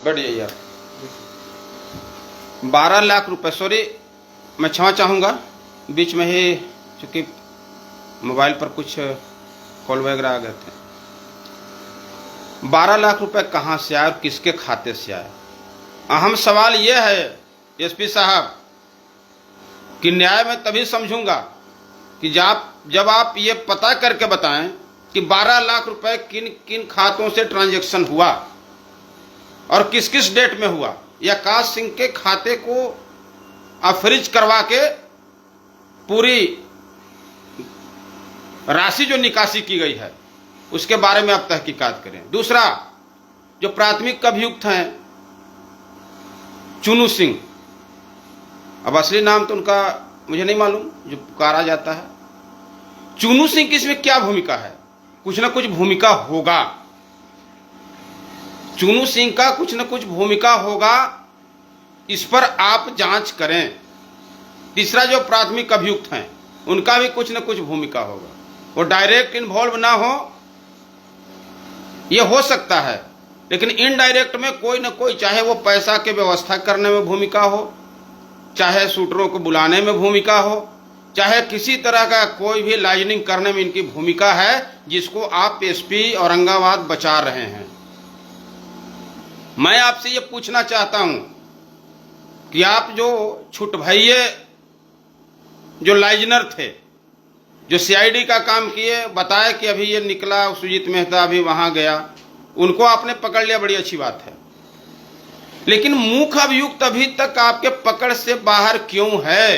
बढ़िया यार। 12 लाख रुपए, सॉरी मैं क्षमा चाहूँगा, बीच में ही चूँकि मोबाइल पर कुछ कॉल वगैरह आ गए थे। 12 लाख रुपए कहाँ से आए और किसके खाते से आए? अहम सवाल यह है एसपी साहब कि न्याय में तभी समझूंगा कि जब आप ये पता करके बताएं कि 12 लाख रुपए किन किन खातों से ट्रांजैक्शन हुआ और किस किस डेट में हुआ, या आकाश सिंह के खाते को आप फ्रीज करवा के पूरी राशि जो निकासी की गई है उसके बारे में आप तहकीकात करें। दूसरा, जो प्राथमिक अभियुक्त हैं चुनू सिंह, अब असली नाम तो उनका मुझे नहीं मालूम जो पुकारा जाता है, चुनू सिंह की इसमें क्या भूमिका है? कुछ ना कुछ भूमिका होगा, चुनू सिंह का कुछ न कुछ भूमिका होगा, इस पर आप जांच करें। तीसरा, जो प्राथमिक अभियुक्त हैं उनका भी कुछ न कुछ भूमिका होगा। वो डायरेक्ट इन्वॉल्व ना हो ये हो सकता है, लेकिन इनडायरेक्ट में कोई न कोई, चाहे वो पैसा के व्यवस्था करने में भूमिका हो, चाहे शूटरों को बुलाने में भूमिका हो, चाहे किसी तरह का कोई भी लाइजनिंग करने में इनकी भूमिका है, जिसको आप एसपी औरंगाबाद बचा रहे हैं। मैं आपसे ये पूछना चाहता हूं कि आप जो छुटभइये जो लाइजनर थे, जो सीआईडी का काम किए, बताए कि अभी ये निकला, सुजीत मेहता अभी वहां गया, उनको आपने पकड़ लिया, बड़ी अच्छी बात है, लेकिन मुख्य अभियुक्त अभी तक आपके पकड़ से बाहर क्यों है?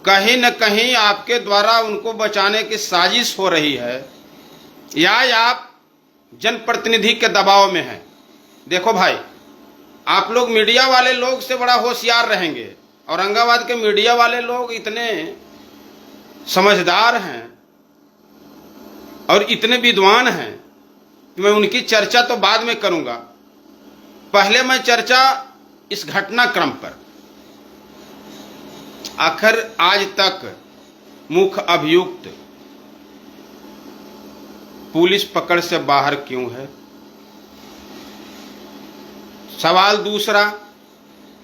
कहीं न कहीं आपके द्वारा उनको बचाने की साजिश हो रही है, या आप जनप्रतिनिधि के दबाव में हैं। देखो भाई, आप लोग मीडिया वाले लोग से बड़ा होशियार रहेंगे। औरंगाबाद के मीडिया वाले लोग इतने समझदार हैं और इतने विद्वान हैं कि मैं उनकी चर्चा तो बाद में करूंगा, पहले मैं चर्चा इस घटनाक्रम पर, आखिर आज तक मुख्य अभियुक्त पुलिस पकड़ से बाहर क्यों है? सवाल दूसरा,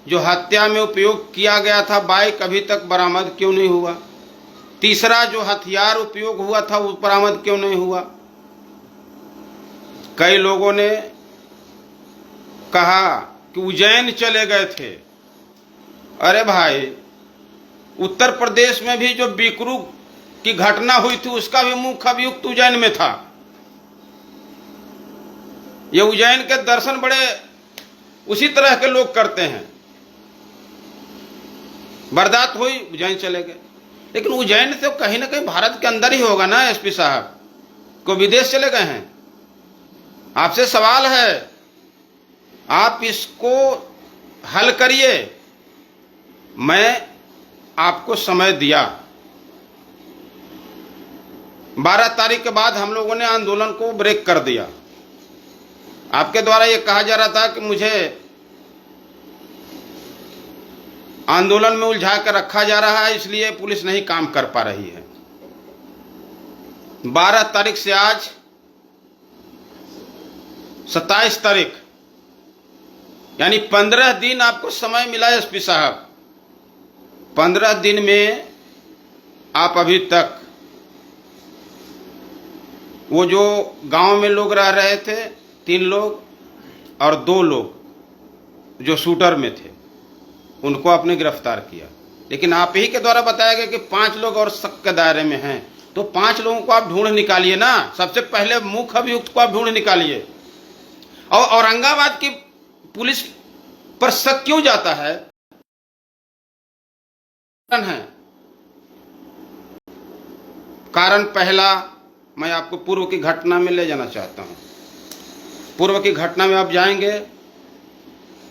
जो हत्या में उपयोग किया गया था बाइक अभी तक बरामद क्यों नहीं हुआ? तीसरा, जो हथियार उपयोग हुआ था वो बरामद क्यों नहीं हुआ? कई लोगों ने कहा कि उज्जैन चले गए थे। अरे भाई, उत्तर प्रदेश में भी जो बीकरू की घटना हुई थी उसका भी मुख्य अभियुक्त उज्जैन में था। ये उज्जैन के दर्शन बड़े उसी तरह के लोग करते हैं। वारदात हुई, उज्जैन चले गए, लेकिन उज्जैन तो कहीं ना कहीं भारत के अंदर ही होगा ना एसपी साहब, को विदेश चले गए हैं? आपसे सवाल है, आप इसको हल करिए। मैं आपको समय दिया, 12 तारीख के बाद हम लोगों ने आंदोलन को ब्रेक कर दिया। आपके द्वारा यह कहा जा रहा था कि मुझे आंदोलन में उलझा कर रखा जा रहा है, इसलिए पुलिस नहीं काम कर पा रही है। 12 तारीख से आज 27 तारीख, यानी 15 दिन आपको समय मिला एसपी साहब। 15 दिन में आप अभी तक वो जो गांव में लोग रह रहे थे, 3 लोग और 2 लोग जो शूटर में थे, उनको आपने गिरफ्तार किया, लेकिन आप ही के द्वारा बताया गया कि 5 लोग और शक के दायरे में हैं। तो 5 लोगों को आप ढूंढ निकालिए ना, सबसे पहले मुख्य अभियुक्त को आप ढूंढ निकालिए। और औरंगाबाद की पुलिस पर शक क्यों जाता है? कारण पहला, मैं आपको पूर्व की घटना में ले जाना चाहता हूं। पूर्व की घटना में आप जाएंगे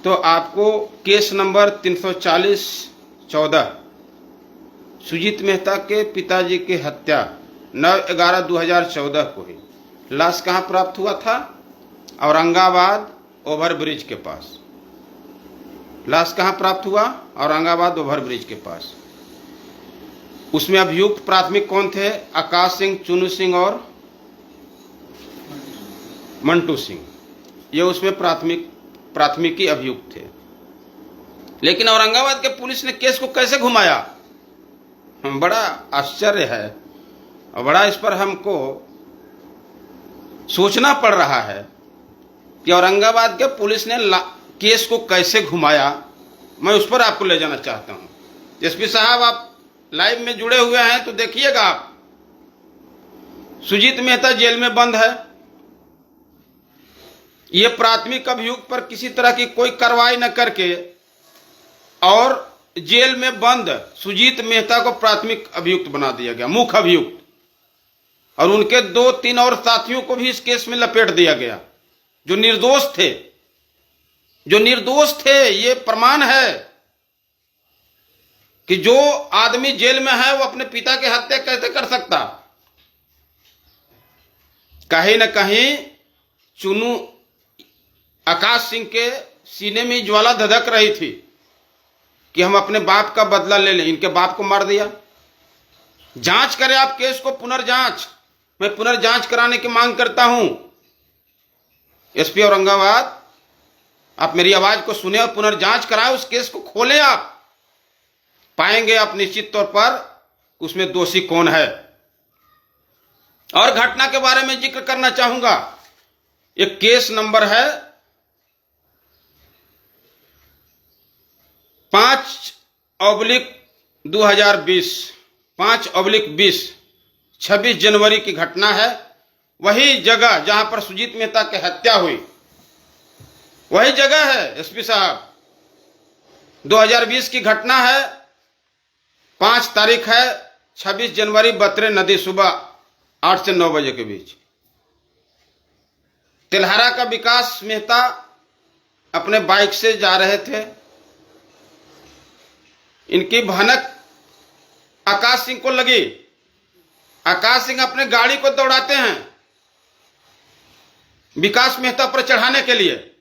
तो आपको केस नंबर 340/14 सुजीत मेहता के पिताजी की हत्या 9/11/2014 को ही। लाश कहाँ प्राप्त हुआ था? औरंगाबाद ओवरब्रिज के पास। लाश कहाँ प्राप्त हुआ? औरंगाबाद ओवरब्रिज के पास। उसमें अभियुक्त प्राथमिक कौन थे? आकाश सिंह, चुनू सिंह और मंटू सिंह, ये उसमें प्राथमिक प्राथमिकी अभियुक्त थे। लेकिन औरंगाबाद के पुलिस ने केस को कैसे घुमाया, बड़ा आश्चर्य है और बड़ा इस पर हमको सोचना पड़ रहा है कि औरंगाबाद के पुलिस ने केस को कैसे घुमाया। मैं उस पर आपको ले जाना चाहता हूं। एसपी साहब, आप लाइव में जुड़े हुए हैं तो देखिएगा आप। सुजीत मेहता जेल में बंद है। ये प्राथमिक अभियुक्त पर किसी तरह की कोई कार्रवाई न करके और जेल में बंद सुजीत मेहता को प्राथमिक अभियुक्त बना दिया गया, मुख्य अभियुक्त, और उनके 2-3 और साथियों को भी इस केस में लपेट दिया गया जो निर्दोष थे। ये प्रमाण है कि जो आदमी जेल में है वो अपने पिता की हत्या कैसे कर सकता। कहीं न कहीं चुनू आकाश सिंह के सीने में ज्वाला धधक रही थी कि हम अपने बाप का बदला ले लें। इनके बाप को मार दिया। जांच करें आप केस को, पुनर्जांच। मैं पुनर्जांच कराने की मांग करता हूं। एसपी औरंगाबाद, आप मेरी आवाज को सुने और पुनर्जांच कराएं, उस केस को खोलें। आप पाएंगे आप निश्चित तौर पर उसमें दोषी कौन है। और घटना के बारे में जिक्र करना चाहूंगा। एक केस नंबर है 5/2020, 5/20, 26 जनवरी की घटना है। वही जगह जहां पर सुजीत मेहता की हत्या हुई, वही जगह है एसपी साहब। 2020 की घटना है, 5 तारीख है, 26 जनवरी, बतरे नदी, सुबह 8 से 9 बजे के बीच। तिलहारा का विकास मेहता अपने बाइक से जा रहे थे। इनकी भनक आकाश सिंह को लगी। आकाश सिंह अपने गाड़ी को दौड़ाते हैं विकास मेहता पर चढ़ाने के लिए।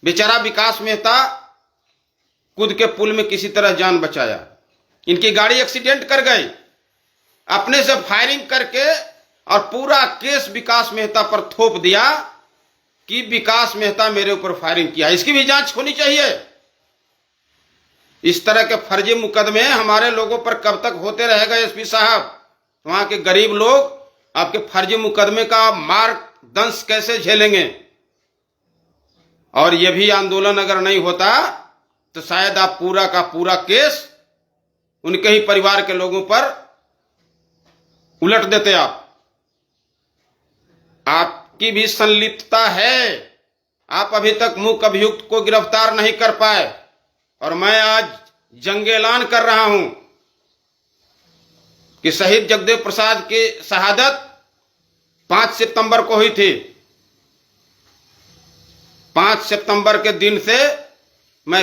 बेचारा विकास मेहता कूद के पुल में किसी तरह जान बचाया। इनकी गाड़ी एक्सीडेंट कर गई। अपने से फायरिंग करके और पूरा केस विकास मेहता पर थोप दिया कि विकास मेहता मेरे ऊपर फायरिंग किया। इसकी भी जांच होनी चाहिए। इस तरह के फर्जी मुकदमे हमारे लोगों पर कब तक होते रहेगा एसपी साहब? वहां के गरीब लोग आपके फर्जी मुकदमे का मार दंश कैसे झेलेंगे? और यह भी आंदोलन अगर नहीं होता तो शायद आप पूरा का पूरा केस उनके ही परिवार के लोगों पर उलट देते। आपकी भी संलिप्तता है। आप अभी तक मुख्य अभियुक्त को गिरफ्तार नहीं कर पाए और मैं आज जंग ऐलान कर रहा हूं कि शहीद जगदेव प्रसाद की शहादत 5 सितंबर को हुई थी। 5 सितंबर के दिन से मैं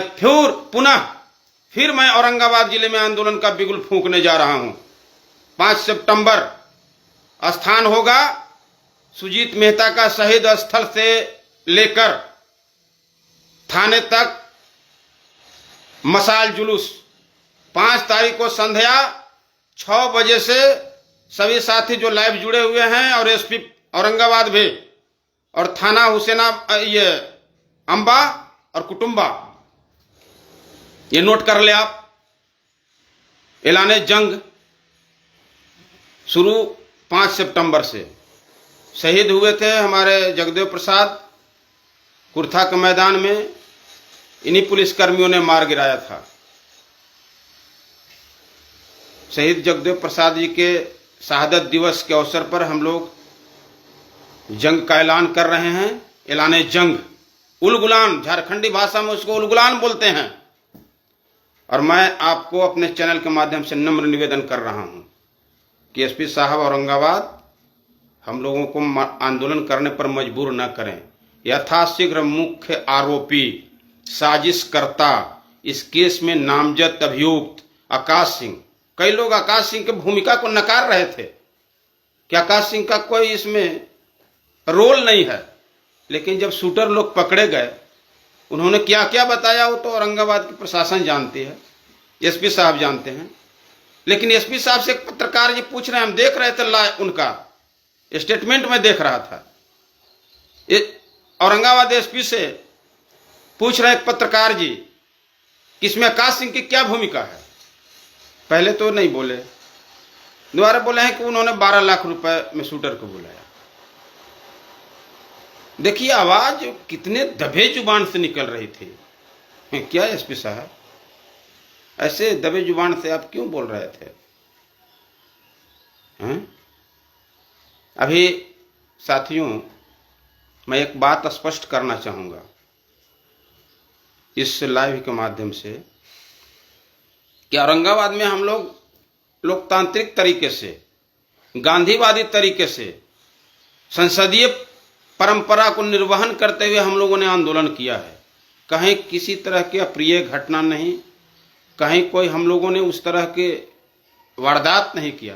फिर मैं औरंगाबाद जिले में आंदोलन का बिगुल फूंकने जा रहा हूं। 5 सितंबर स्थान होगा सुजीत मेहता का शहीद स्थल से लेकर थाने तक मशाल जुलूस। 5 तारीख को संध्या 6 बजे से सभी साथी जो लाइव जुड़े हुए हैं और एसपी औरंगाबाद भी और थाना हुसैना ये अंबा और कुटुंबा, ये नोट कर ले आप। ऐलाने जंग शुरू 5 सितंबर से। शहीद हुए थे हमारे जगदेव प्रसाद कुर्था के मैदान में। इन्हीं पुलिसकर्मियों ने मार गिराया था। शहीद जगदेव प्रसाद जी के शहादत दिवस के अवसर पर हम लोग जंग का ऐलान कर रहे हैं। ऐलाने जंग, उलगुलान, झारखंडी भाषा में उसको उलगुलान बोलते हैं। और मैं आपको अपने चैनल के माध्यम से नम्र निवेदन कर रहा हूं कि एसपी साहब औरंगाबाद हम लोगों को आंदोलन करने पर मजबूर न करें। यथाशीघ्र मुख्य आरोपी, साजिशकर्ता, इस केस में नामजद अभियुक्त आकाश सिंह, कई लोग आकाश सिंह की भूमिका को नकार रहे थे कि आकाश सिंह का कोई इसमें रोल नहीं है। लेकिन जब शूटर लोग पकड़े गए, उन्होंने क्या क्या बताया वो तो औरंगाबाद की प्रशासन जानती है, एसपी साहब जानते हैं। लेकिन एसपी साहब से एक पत्रकार जी पूछ रहे हैं, हम देख रहे थे लाइव, उनका स्टेटमेंट में देख रहा था। औरंगाबाद एसपी से पूछ रहे एक पत्रकार जी कि इसमें आकाश सिंह की क्या भूमिका है। पहले तो नहीं बोले, दोबारा बोले हैं कि उन्होंने 12 लाख रुपए में शूटर को बुलाया। देखिए आवाज कितने दबे जुबान से निकल रही थी। क्या एसपी साहब, ऐसे दबे जुबान से आप क्यों बोल रहे थे? हैं? अभी साथियों, मैं एक बात स्पष्ट करना चाहूंगा इस लाइव के माध्यम से कि औरंगाबाद में हम लोग लोकतांत्रिक तरीके से, गांधीवादी तरीके से संसदीय परंपरा को निर्वहन करते हुए हम लोगों ने आंदोलन किया है। कहीं किसी तरह की अप्रिय घटना नहीं, कहीं कोई हम लोगों ने उस तरह के वारदात नहीं किया।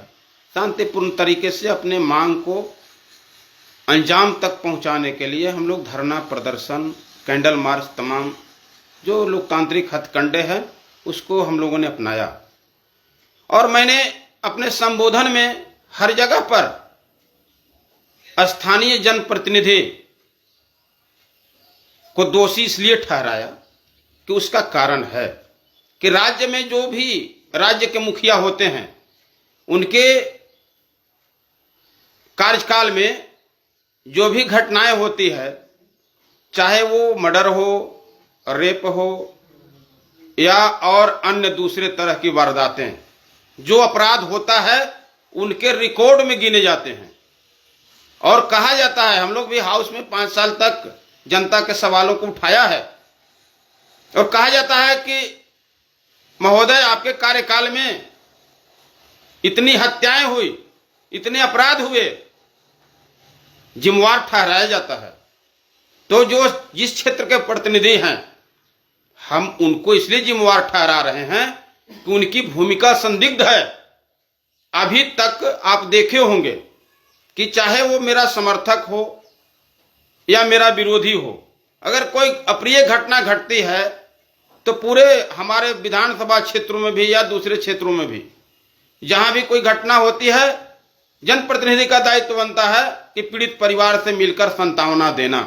शांतिपूर्ण तरीके से अपने मांग को अंजाम तक पहुंचाने के लिए हम लोग धरना प्रदर्शन, कैंडल मार्च, तमाम जो लोकतांत्रिक हथकंडे हैं उसको हम लोगों ने अपनाया। और मैंने अपने संबोधन में हर जगह पर स्थानीय जनप्रतिनिधि को दोषी इसलिए ठहराया कि उसका कारण है कि राज्य में जो भी राज्य के मुखिया होते हैं उनके कार्यकाल में जो भी घटनाएं होती है, चाहे वो मर्डर हो, रेप हो या और अन्य दूसरे तरह की वारदातें, जो अपराध होता है उनके रिकॉर्ड में गिने जाते हैं। और कहा जाता है, हम लोग भी हाउस में 5 साल तक जनता के सवालों को उठाया है और कहा जाता है कि महोदय आपके कार्यकाल में इतनी हत्याएं हुई, इतने अपराध हुए, जिम्मेवार ठहराया जाता है। तो जो जिस क्षेत्र के प्रतिनिधि हैं हम उनको इसलिए जिम्मेवार ठहरा रहे हैं कि उनकी भूमिका संदिग्ध है। अभी तक आप देखे होंगे कि चाहे वो मेरा समर्थक हो या मेरा विरोधी हो, अगर कोई अप्रिय घटना घटती है तो पूरे हमारे विधानसभा क्षेत्रों में भी या दूसरे क्षेत्रों में भी जहां भी कोई घटना होती है, जनप्रतिनिधि का दायित्व बनता है कि पीड़ित परिवार से मिलकर सांत्वना देना।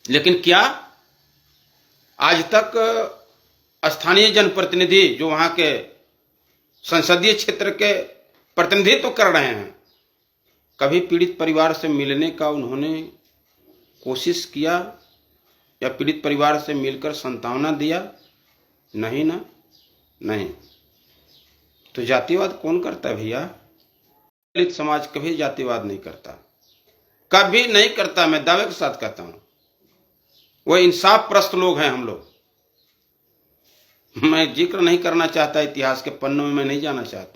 लेकिन क्या आज तक स्थानीय जनप्रतिनिधि जो वहां के संसदीय क्षेत्र के प्रतिनिधित्व कर रहे हैं, कभी पीड़ित परिवार से मिलने का उन्होंने कोशिश किया या पीड़ित परिवार से मिलकर सांत्वना दिया? नहीं ना, नहीं। तो जातिवाद कौन करता है भैया? दलित समाज कभी जातिवाद नहीं करता, कभी नहीं करता। मैं दावे के साथ कहता हूं, वो इंसाफ प्रस्त लोग हैं हम लोग। मैं जिक्र नहीं करना चाहता, इतिहास के पन्नों में मैं नहीं जाना चाहता।